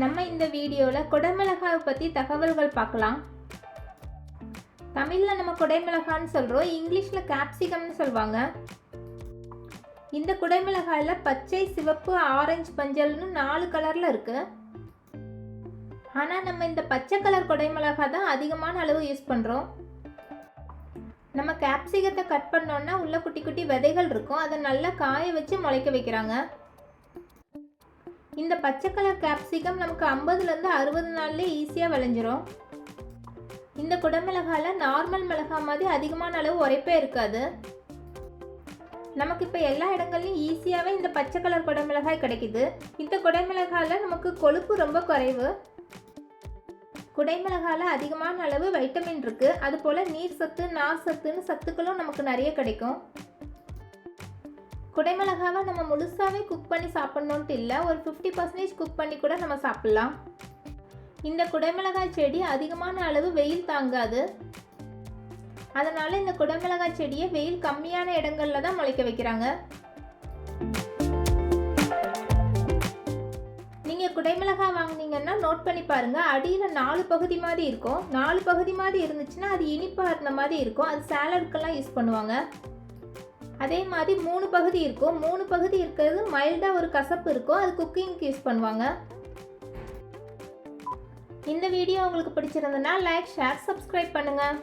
நம்ம இந்த வீடியோவில் குடைமிளகாய் பற்றி தகவல்கள் பார்க்கலாம். தமிழில் நம்ம குடைமிளகான்னு சொல்கிறோம், இங்கிலீஷில் கேப்சிகம்னு சொல்லுவாங்க. இந்த குடைமிளகாயில் பச்சை, சிவப்பு, ஆரஞ்சு, மஞ்சள்னு 4 கலரில் இருக்குது. ஆனால் நம்ம இந்த பச்சை கலர் குடைமிளகாய் தான் அதிகமான அளவு யூஸ் பண்ணுறோம். நம்ம கேப்சிகத்தை கட் பண்ணோன்னா உள்ள குட்டி குட்டி விதைகள் இருக்கும், அதை நல்லா காய வச்சு முளைக்க வைக்கிறாங்க. இந்த பச்சை கலர் கேப்சிகம் நமக்கு 50லேருந்து 60 நாள்லேயே ஈஸியாக விளைஞ்சிரும். இந்த குடைமிளகாயில் நார்மல் மிளகாய் மாதிரி அதிகமான அளவு உரைப்பே இருக்காது. நமக்கு இப்போ எல்லா இடங்கள்லையும் ஈஸியாகவே இந்த பச்சை கலர் குடைமிளகாய் கிடைக்குது. இந்த குடைமிளகாயில் நமக்கு கொழுப்பு ரொம்ப குறைவு. குடைமிளகாயில் அதிகமான அளவு வைட்டமின் இருக்குது. அதுபோல் நீர் சத்து, நார் சத்துன்னு சத்துக்களும் நமக்கு நிறைய கிடைக்கும். குடைமிளகாவை நம்ம முழுசாகவே குக் பண்ணி சாப்பிட்ணுன்ட்டு இல்லை, ஒரு 50% குக் பண்ணி கூட நம்ம சாப்பிட்லாம். இந்த குடைமிளகாய் செடி அதிகமான அளவு வெயில் தாங்காது. அதனால் இந்த குடைமிளகாய் செடியை வெயில் கம்மியான இடங்களில் தான் முளைக்க வைக்கிறாங்க. நீங்கள் குடைமிளகாய் வாங்கினீங்கன்னா நோட் பண்ணி பாருங்கள், அடியில் 4 பகுதி மாதிரி இருக்கும். 4 பகுதி மாதிரி இருந்துச்சுன்னா அது இனிப்பாக இருந்த மாதிரி இருக்கும், அது சாலடுக்கெல்லாம் யூஸ் பண்ணுவாங்க. அதே மாதிரி 3 பகுதி இருக்கும். 3 பகுதி இருக்கிறது மைல்டாக ஒரு கசப்பு இருக்கும், அது குக்கிங்க்கு யூஸ் பண்ணுவாங்க. இந்த வீடியோ உங்களுக்கு பிடிச்சிருந்ததுன்னா லைக், ஷேர், சப்ஸ்கிரைப் பண்ணுங்கள்.